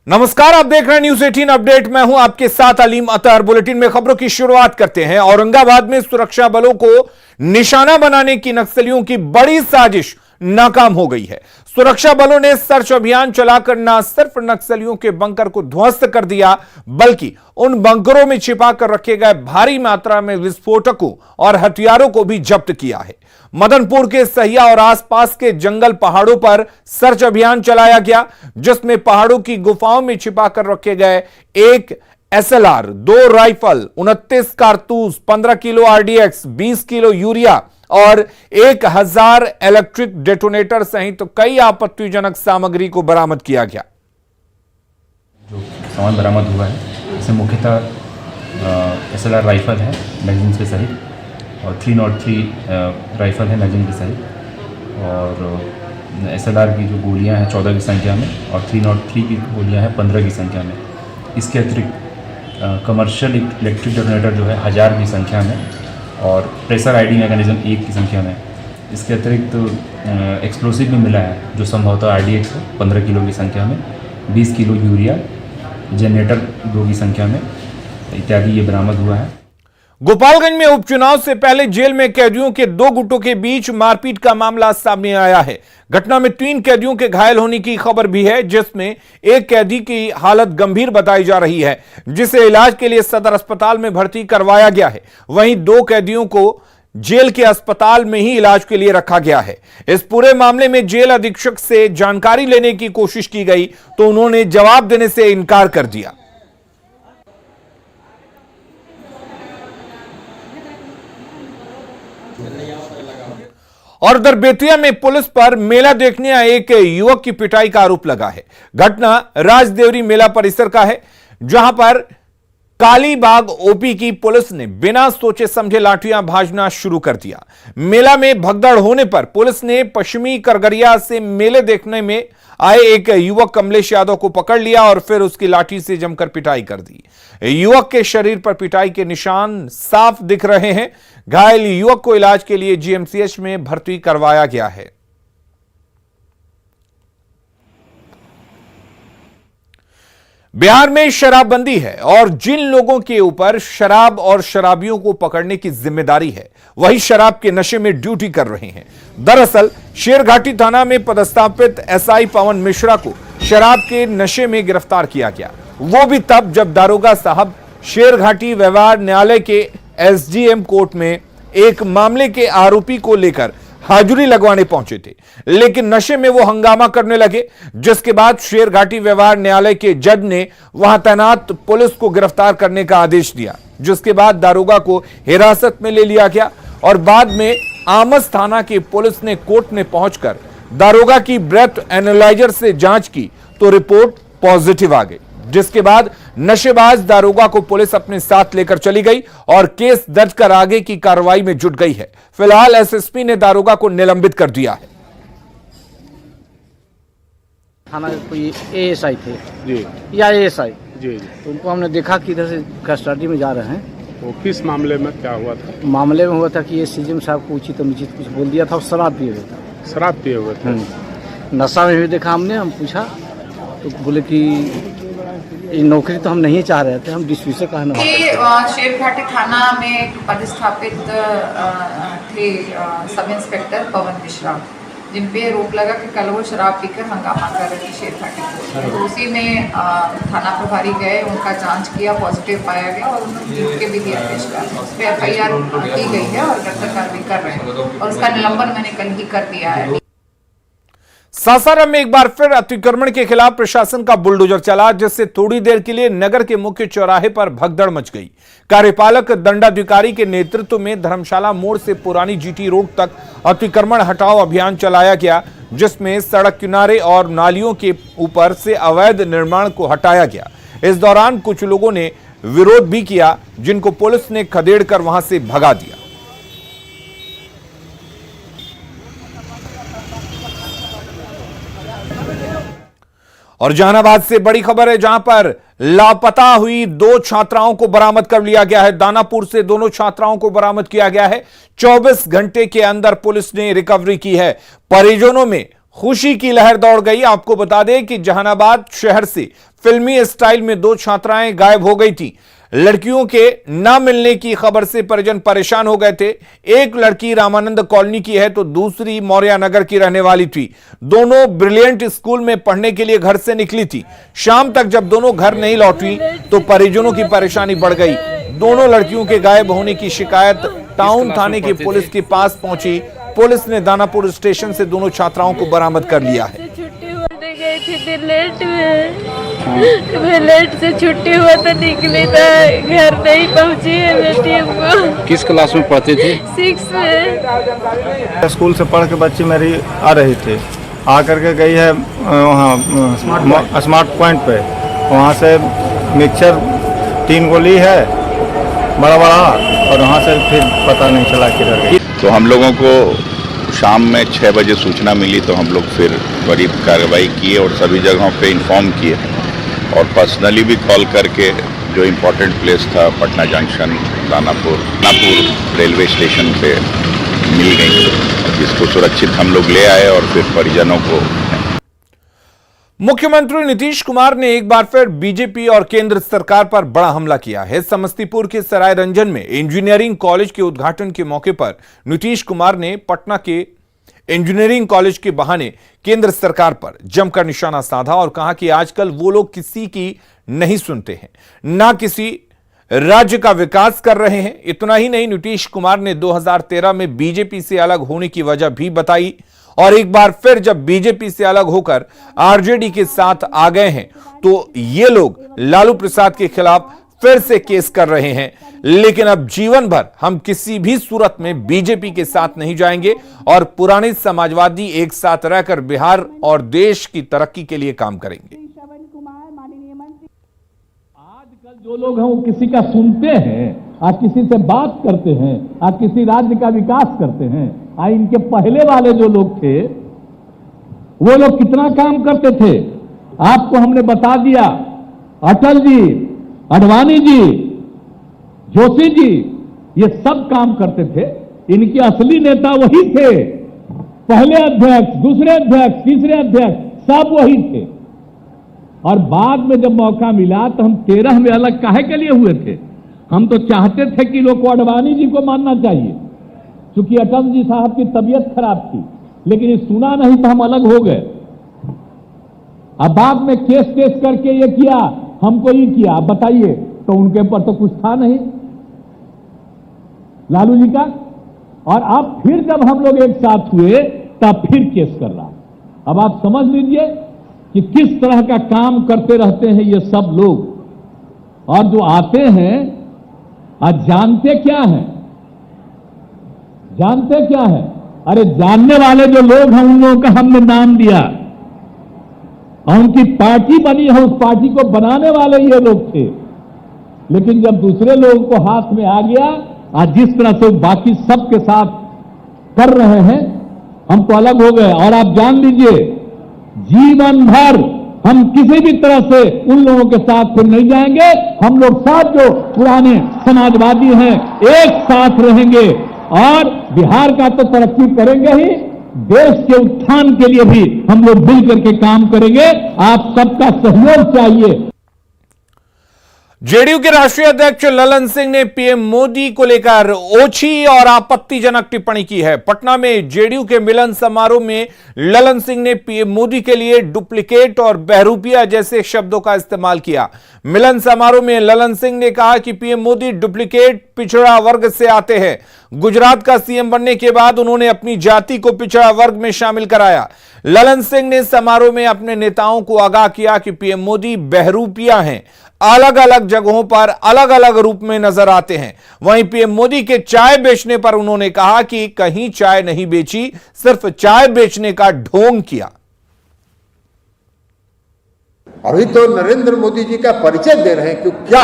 नमस्कार, आप देख रहे हैं न्यूज 18 अपडेट। मैं हूं आपके साथ अलीम अतहर। बुलेटिन में खबरों की शुरुआत करते हैं। औरंगाबाद में सुरक्षा बलों को निशाना बनाने की नक्सलियों की बड़ी साजिश नाकाम हो गई है। सुरक्षा बलों ने सर्च अभियान चलाकर न सिर्फ नक्सलियों के बंकर को ध्वस्त कर दिया, बल्कि उन बंकरों में छिपा कर रखे गए भारी मात्रा में विस्फोटकों और हथियारों को भी जब्त किया है। मदनपुर के सहिया और आसपास के जंगल पहाड़ों पर सर्च अभियान चलाया गया, जिसमें पहाड़ों की गुफाओं में छिपाकर रखे गए एक SLR, 2 राइफल, 29 कारतूस, 15 किलो RDX, 20 किलो यूरिया और 1000 इलेक्ट्रिक डेटोनेटर सहित कई आपत्तिजनक सामग्री को बरामद किया गया। जो सामान बरामद हुआ है इसमें मुख्यतः SLR राइफल है मैगजीन के सहित, और 303 राइफल है मैगजीन के सहित, और SLR की जो गोलियां हैं 14 की संख्या में, और 303 की गोलियां हैं 15 की संख्या में। इसके अतिरिक्त कमर्शियल इलेक्ट्रिक डेटोनेटर जो है 1000 की संख्या में, और प्रेशर आईडी मैकेनिज्म 1 की संख्या में। इसके अतिरिक्त एक्सप्लोसिव भी मिला है जो संभवतः RDX है 15 किलो की संख्या में, 20 किलो यूरिया, जनरेटर 2 की संख्या में इत्यादि ये बरामद हुआ है। गोपालगंज में उपचुनाव से पहले जेल में कैदियों के 2 गुटों के बीच मारपीट का मामला सामने आया है। घटना में 3 कैदियों के घायल होने की खबर भी है, जिसमें एक कैदी की हालत गंभीर बताई जा रही है, जिसे इलाज के लिए सदर अस्पताल में भर्ती करवाया गया है। वहीं 2 कैदियों को जेल के अस्पताल में ही इलाज के लिए रखा गया है। इस पूरे मामले में जेल अधीक्षक से जानकारी लेने की कोशिश की गई तो उन्होंने जवाब देने से इनकार कर दिया। और उधर बेतिया में पुलिस पर मेला देखने आए एक युवक की पिटाई का आरोप लगा है। घटना राजदेवरी मेला परिसर का है, जहां पर कालीबाग ओपी की पुलिस ने बिना सोचे समझे लाठियां भाजना शुरू कर दिया। मेला में भगदड़ होने पर पुलिस ने पश्चिमी करगरिया से मेले देखने में आए एक युवक कमलेश यादव को पकड़ लिया और फिर उसकी लाठी से जमकर पिटाई कर दी। युवक के शरीर पर पिटाई के निशान साफ दिख रहे हैं। घायल युवक को इलाज के लिए GMCH में भर्ती करवाया गया है। बिहार में शराबबंदी है और जिन लोगों के ऊपर शराब और शराबियों को पकड़ने की जिम्मेदारी है, वही शराब के नशे में ड्यूटी कर रहे हैं। दरअसल शेरघाटी थाना में पदस्थापित SI पवन मिश्रा को शराब के नशे में गिरफ्तार किया गया, वो भी तब जब दारोगा साहब शेरघाटी व्यवहार न्यायालय के SDM कोर्ट में एक मामले के आरोपी को लेकर हाजिरी लगवाने पहुंचे थे, लेकिन नशे में वो हंगामा करने लगे, जिसके बाद शेरघाटी व्यवहार न्यायालय के जज ने वहां तैनात पुलिस को गिरफ्तार करने का आदेश दिया, जिसके बाद दारोगा को हिरासत में ले लिया गया और बाद में आमस थाना की पुलिस ने कोर्ट में पहुंचकर दारोगा की ब्रेथ एनालाइजर से जांच की तो रिपोर्ट पॉजिटिव आ गई, जिसके बाद नशेबाज दारोगा को पुलिस अपने साथ लेकर चली गई और केस दर्ज कर आगे की कार्रवाई में जुट गई है। फिलहाल SSP ने दारोगा को निलंबित कर दिया है। थाना कोई ASI थे जी या ASI जी, तो उनको हमने देखा कि इधर से कस्टडी में जा रहे हैं। तो किस मामले में क्या हुआ था? मामले में हुआ था कि ये CGM साहब को उचित अनुचित कुछ बोल दिया था और शराब पिए हुए था। शराब पिए हुए थे? नशा में भी देखा हमने। हम पूछा तो बोले कि ये नौकरी तो हम नहीं चाह रहे थे, हम डिस्मिस कहना। शेरघाटी थाना में पदस्थापित थे सब इंस्पेक्टर पवन मिश्रा, जिन पे रोक लगा कि कल वो शराब पीकर हंगामा कर रहे थे शेरघाटी कोर्ट। तो उसी में थाना प्रभारी गए, उनका जांच किया, पॉजिटिव पाया गया और उन्होंने जीत के भी दिया पेश कर। उस पर FIR की गई है और कार्रवाई कर रहे हैं और उसका निलंबन मैंने कल ही कर दिया है। सासाराम में एक बार फिर अतिक्रमण के खिलाफ प्रशासन का बुलडोजर चला, जिससे थोड़ी देर के लिए नगर के मुख्य चौराहे पर भगदड़ मच गई। कार्यपालक दंडाधिकारी के नेतृत्व में धर्मशाला मोड़ से पुरानी GT रोड तक अतिक्रमण हटाओ अभियान चलाया गया, जिसमें सड़क किनारे और नालियों के ऊपर से अवैध निर्माण को हटाया गया। इस दौरान कुछ लोगों ने विरोध भी किया, जिनको पुलिस ने खदेड़ कर वहां से भगा दिया। और जहानाबाद से बड़ी खबर है, जहां पर लापता हुई 2 छात्राओं को बरामद कर लिया गया है। दानापुर से दोनों छात्राओं को बरामद किया गया है। 24 घंटे के अंदर पुलिस ने रिकवरी की है। परिजनों में खुशी की लहर दौड़ गई। आपको बता दें कि जहानाबाद शहर से फिल्मी स्टाइल में 2 छात्राएं गायब हो गई थी। लड़कियों के ना मिलने की खबर से परिजन परेशान हो गए थे। एक लड़की रामानंद कॉलोनी की है तो दूसरी मौर्या नगर की रहने वाली थी। दोनों ब्रिलियंट स्कूल में पढ़ने के लिए घर से निकली थी। शाम तक जब दोनों घर नहीं लौटी तो परिजनों की परेशानी बढ़ गई। दोनों लड़कियों के गायब होने की शिकायत टाउन थाने की पुलिस के पास पहुंची। पुलिस ने दानापुर स्टेशन से दोनों छात्राओं को बरामद कर लिया है। छुट्टी होने गई थी लेट में, मैं लेट से छुट्टी हुआ तो निकली था, घर नहीं पहुंची है बेटी हमको। किस क्लास में पढ़ती थी? 6 में। स्कूल से पढ़ के बच्ची मेरी आ रही थी, आ करके गई है वहाँ स्मार्ट पॉइंट पे। वहाँ से मिक्सचर 3 गोली है बड़ा बड़ा, और वहाँ से फिर पता नहीं चला किधर गई। तो हम लोगों को शाम में 6 बजे सूचना मिली तो हम लोग फिर त्वरित कार्रवाई किए और सभी जगहों पे इन्फॉर्म किए और पर्सनली भी कॉल करके जो इम्पोर्टेंट प्लेस था Patna junction, Danapur railway station पे मिल गई, जिसको सुरक्षित हम लोग ले आए और फिर परिजनों को। मुख्यमंत्री नीतीश कुमार ने एक बार फिर बीजेपी और केंद्र सरकार पर बड़ा हमला किया है। समस्तीपुर के सरायरंजन में इंजीनियरिंग कॉलेज के उद्घाटन के मौके पर नीतीश कुमार ने पटना के इंजीनियरिंग कॉलेज के बहाने केंद्र सरकार पर जमकर निशाना साधा और कहा कि आजकल वो लोग किसी की नहीं सुनते हैं, ना किसी राज्य का विकास कर रहे हैं। इतना ही नहीं, नीतीश कुमार ने 2013 में बीजेपी से अलग होने की वजह भी बताई और एक बार फिर जब बीजेपी से अलग होकर आरजेडी के साथ आ गए हैं तो ये लोग लालू प्रसाद के खिलाफ फिर से केस कर रहे हैं। लेकिन अब जीवन भर हम किसी भी सूरत में बीजेपी के साथ नहीं जाएंगे और पुराने समाजवादी एक साथ रहकर बिहार और देश की तरक्की के लिए काम करेंगे। आजकल जो लोग हैं वो किसी का सुनते हैं, आज किसी से बात करते हैं, आज किसी राज्य का विकास करते हैं। आज इनके पहले वाले जो लोग थे वो लोग कितना काम करते थे आपको हमने बता दिया। अटल जी, आडवाणी जी, जोशी जी, ये सब काम करते थे। इनके असली नेता वही थे। पहले अध्यक्ष, दूसरे अध्यक्ष, तीसरे अध्यक्ष सब वही थे। और बाद में जब मौका मिला तो हम 13 में अलग काहे के लिए हुए थे? हम तो चाहते थे कि लोग को आडवाणी जी को मानना चाहिए, क्योंकि अटल जी साहब की तबीयत खराब थी, लेकिन ये सुना नहीं तो हम अलग हो गए। अब बाद में केस करके ये किया, हमको ये किया, अब बताइए, तो उनके ऊपर तो कुछ था नहीं लालू जी का। और अब फिर जब हम लोग एक साथ हुए तब फिर केस कर रहा। अब आप समझ लीजिए कि किस तरह का काम करते रहते हैं ये सब लोग। और जो आते हैं आज जानते क्या है? जानते क्या है? अरे जानने वाले जो लोग हैं उन लोगों का हमने नाम दिया और उनकी पार्टी बनी है, उस पार्टी को बनाने वाले ये लोग थे। लेकिन जब दूसरे लोगों को हाथ में आ गया, आज जिस तरह से बाकी सबके साथ कर रहे हैं, हम तो अलग हो गए। और आप जान लीजिए जीवन भर हम किसी भी तरह से उन लोगों के साथ फिर नहीं जाएंगे। हम लोग साथ जो पुराने समाजवादी हैं एक साथ रहेंगे और बिहार का तो तरक्की करेंगे ही, देश के उत्थान के लिए भी हम लोग मिल करके काम करेंगे। आप सबका सहयोग चाहिए। जेडीयू के राष्ट्रीय अध्यक्ष ललन सिंह ने पीएम मोदी को लेकर ओछी और आपत्तिजनक टिप्पणी की है। पटना में जेडीयू के मिलन समारोह में ललन सिंह ने पीएम मोदी के लिए डुप्लीकेट और बहरूपिया जैसे शब्दों का इस्तेमाल किया। मिलन समारोह में ललन सिंह ने कहा कि पीएम मोदी डुप्लीकेट पिछड़ा वर्ग से आते हैं। गुजरात का सीएम बनने के बाद उन्होंने अपनी जाति को पिछड़ा वर्ग में शामिल कराया। ललन सिंह ने समारोह में अपने नेताओं को आगाह किया कि पीएम मोदी बहरूपिया हैं, अलग अलग जगहों पर अलग अलग रूप में नजर आते हैं। वहीं पीएम मोदी के चाय बेचने पर उन्होंने कहा कि कहीं चाय नहीं बेची, सिर्फ चाय बेचने का ढोंग किया। अभी तो नरेंद्र मोदी जी का परिचय दे रहे हैं कि क्या,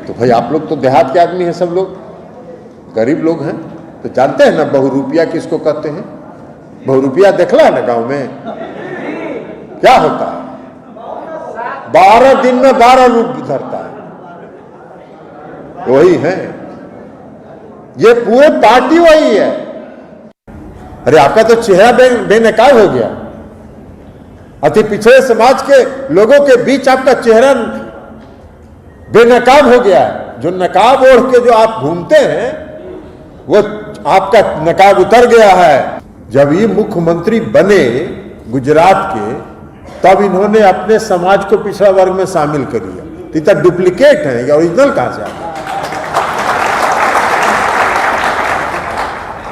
तो भाई आप लोग तो देहात के आदमी हैं, सब लोग गरीब लोग हैं, तो जानते हैं ना बहुरूपिया किसको कहते हैं। बहुरूपिया देखला है ना गांव में क्या होता है, 12 दिन में 12 रूप धरता है, वही है। ये पूरे पार्टी वही है। अरे आपका तो चेहरा बेनकाब हो गया। अति पिछड़े समाज के लोगों के बीच आपका चेहरा बेनकाब हो गया है। जो नकाब ओढ़ के जो आप घूमते हैं वो आपका नकाब उतर गया है। जब ये मुख्यमंत्री बने गुजरात के, तब इन्होंने अपने समाज को पिछड़ा वर्ग में शामिल कर लिया। तो इतना डुप्लीकेट है, या ओरिजिनल कहां से आता है?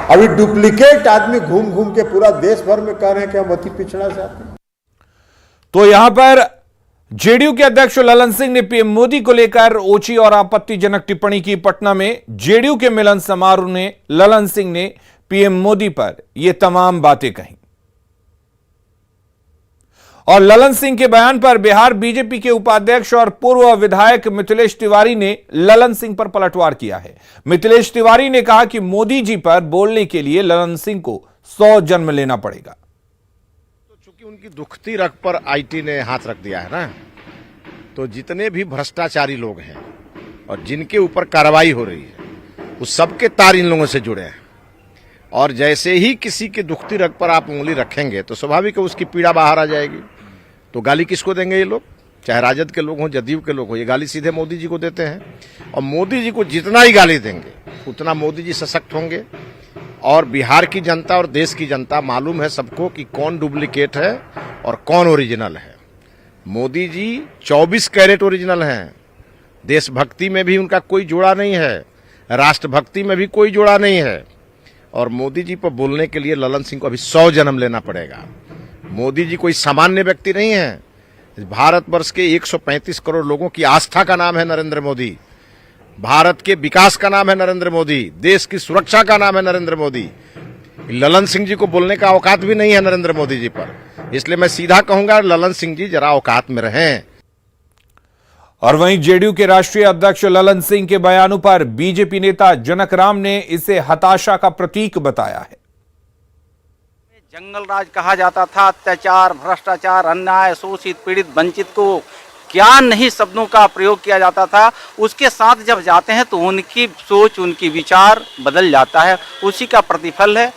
अभी डुप्लीकेट आदमी घूम घूम के पूरा देश भर में कह रहे हैं कि हम अति पिछड़ा से आते हैं। तो यहां पर जेडीयू के अध्यक्ष ललन सिंह ने पीएम मोदी को लेकर ओछी और आपत्तिजनक टिप्पणी की। पटना में जेडीयू के मिलन समारोह में ललन सिंह ने पीएम मोदी पर यह तमाम बातें कही और ललन सिंह के बयान पर बिहार बीजेपी के उपाध्यक्ष और पूर्व विधायक मिथिलेश तिवारी ने ललन सिंह पर पलटवार किया है। मिथिलेश तिवारी ने कहा कि मोदी जी पर बोलने के लिए ललन सिंह को 100 जन्म लेना पड़ेगा। चूंकि उनकी दुखती रग पर आईटी ने हाथ रख दिया है ना, तो जितने भी भ्रष्टाचारी लोग हैं और जिनके ऊपर कार्रवाई हो रही है, उस सबके तार इन लोगों से जुड़े हैं। और जैसे ही किसी के दुखती रग पर आप उंगली रखेंगे तो स्वाभाविक है उसकी पीड़ा बाहर आ जाएगी। तो गाली किसको देंगे ये लोग? चाहे राजद के लोग हों, जदयू के लोग हों, ये गाली सीधे मोदी जी को देते हैं। और मोदी जी को जितना ही गाली देंगे उतना मोदी जी सशक्त होंगे। और बिहार की जनता और देश की जनता मालूम है सबको कि कौन डुप्लीकेट है और कौन ओरिजिनल है। मोदी जी 24 कैरेट ओरिजिनल हैं। देशभक्ति में भी उनका कोई जोड़ा नहीं है, राष्ट्रभक्ति में भी कोई जोड़ा नहीं है। और मोदी जी पर बोलने के लिए ललन सिंह को अभी 100 जन्म लेना पड़ेगा। मोदी जी कोई सामान्य व्यक्ति नहीं है। भारतवर्ष के 135 करोड़ लोगों की आस्था का नाम है नरेंद्र मोदी। भारत के विकास का नाम है नरेंद्र मोदी। देश की सुरक्षा का नाम है नरेंद्र मोदी। ललन सिंह जी को बोलने का औकात भी नहीं है नरेंद्र मोदी जी पर। इसलिए मैं सीधा कहूंगा, ललन सिंह जी जरा औकात में रहें। और वहीं जेडीयू के राष्ट्रीय अध्यक्ष ललन सिंह के बयानों पर बीजेपी नेता जनक राम ने इसे हताशा का प्रतीक बताया है। जंगल राज कहा जाता था, अत्याचार, भ्रष्टाचार, अन्याय, शोषित, पीड़ित, वंचित को क्या नहीं शब्दों का प्रयोग किया जाता था। उसके साथ जब जाते हैं तो उनकी सोच, उनकी विचार बदल जाता है। उसी का प्रतिफल है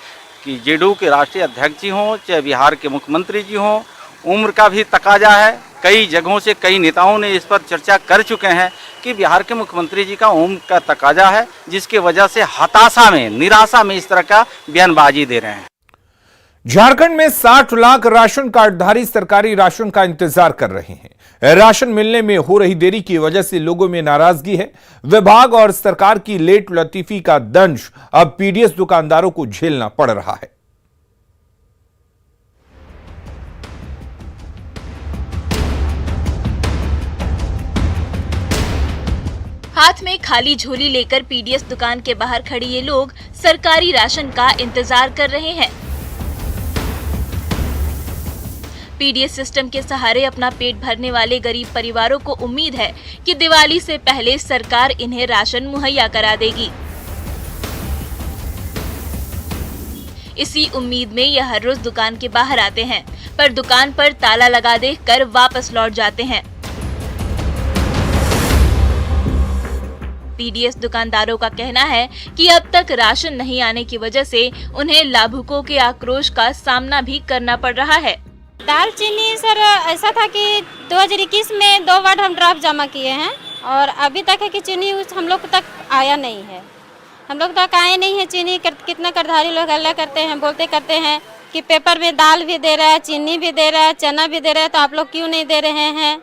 कि जेडीयू के राष्ट्रीय अध्यक्ष जी हों, चाहे बिहार के मुख्यमंत्री जी हों, उम्र का भी तकाजा है। कई जगहों से कई नेताओं ने इस पर चर्चा कर चुके हैं कि बिहार के मुख्यमंत्री जी का उम्र का तकाजा है, जिसकी वजह से हताशा में, निराशा में इस तरह का बयानबाजी दे रहे हैं। झारखंड में 60 लाख राशन कार्डधारी सरकारी राशन का इंतजार कर रहे हैं। राशन मिलने में हो रही देरी की वजह से लोगों में नाराजगी है। विभाग और सरकार की लेट लतीफी का दंश अब पीडीएस दुकानदारों को झेलना पड़ रहा है। हाथ में खाली झोली लेकर पीडीएस दुकान के बाहर खड़े ये लोग सरकारी राशन का इंतजार कर रहे हैं। पीडीएस सिस्टम के सहारे अपना पेट भरने वाले गरीब परिवारों को उम्मीद है कि दिवाली से पहले सरकार इन्हें राशन मुहैया करा देगी। इसी उम्मीद में यह हर रोज दुकान के बाहर आते हैं, पर दुकान पर ताला लगा देकर वापस लौट जाते हैं। पीडीएस दुकानदारों का कहना है कि अब तक राशन नहीं आने की वजह से उन्हें लाभुकों के आक्रोश का सामना भी करना पड़ रहा है। दाल चीनी सर ऐसा था कि 2021 में 2 बार हम ड्राफ्ट जमा किए हैं और अभी तक है कि चीनी हम लोग तक आया नहीं है। हम लोग तक आए नहीं है चीनी। कितना कार्डधारी लोग हल्ला करते हैं, बोलते करते हैं कि पेपर में दाल भी दे रहा है, चीनी भी दे रहा है, चना भी दे रहा है, तो आप लोग क्यों नहीं दे रहे हैं।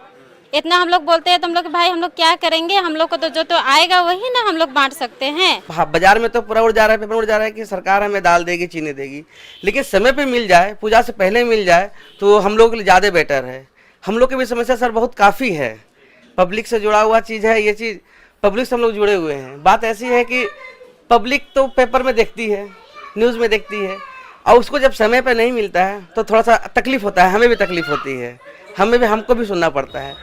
इतना हम लोग बोलते हैं तो हम लोग भाई हम लोग क्या करेंगे, हम लोग को तो जो तो आएगा वही ना हम लोग बांट सकते हैं। बाजार में तो पूरा उड़ जा रहा है, पेपर उड़ जा रहा है कि सरकार हमें दाल देगी, चीनी देगी, लेकिन समय पे मिल जाए, पूजा से पहले मिल जाए तो हम लोग के लिए ज़्यादा बेटर है। हम लोग की भी समस्या सर बहुत काफ़ी है। पब्लिक से जुड़ा हुआ चीज़ है ये चीज़, पब्लिक से हम लोग जुड़े हुए हैं। बात ऐसी है कि पब्लिक तो पेपर में देखती है, न्यूज़ में देखती है, और उसको जब समय पर नहीं मिलता है तो थोड़ा सा तकलीफ होता है। हमें भी तकलीफ होती है, हमको भी सुनना पड़ता है।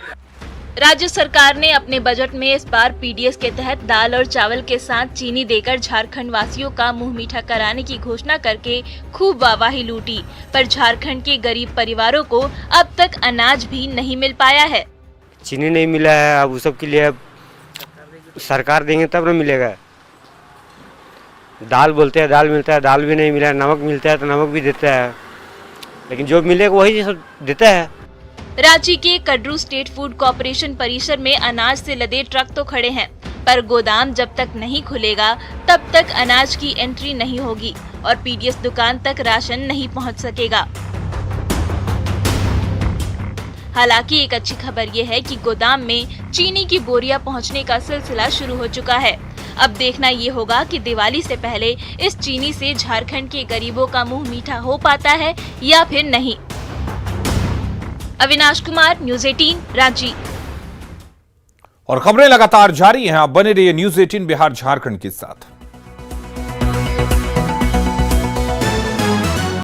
राज्य सरकार ने अपने बजट में इस बार पीडीएस के तहत दाल और चावल के साथ चीनी देकर झारखंड वासियों का मुंह मीठा कराने की घोषणा करके खूब वाहवाही लूटी, पर झारखंड के गरीब परिवारों को अब तक अनाज भी नहीं मिल पाया है। चीनी नहीं मिला है, अब उस सब के लिए अब सरकार देंगे तब न मिलेगा। दाल बोलते हैं दाल मिलता है, दाल भी नहीं मिला, नमक मिलता है तो नमक भी देता है, लेकिन जो मिलेगा वही सब देता है। रांची के कड्रू स्टेट फूड कॉर्पोरेशन परिसर में अनाज से लदे ट्रक तो खड़े हैं, पर गोदाम जब तक नहीं खुलेगा तब तक अनाज की एंट्री नहीं होगी और पीडीएस दुकान तक राशन नहीं पहुंच सकेगा। हालांकि एक अच्छी खबर यह है कि गोदाम में चीनी की बोरियां पहुंचने का सिलसिला शुरू हो चुका है। अब देखना ये होगा कि दिवाली से पहले इस चीनी से झारखंड के गरीबों का मुंह मीठा हो पाता है या फिर नहीं। अविनाश कुमार, न्यूज़ 18 रांची। और खबरें लगातार जारी हैं, आप बने रहिए न्यूज़ 18 बिहार झारखंड के साथ।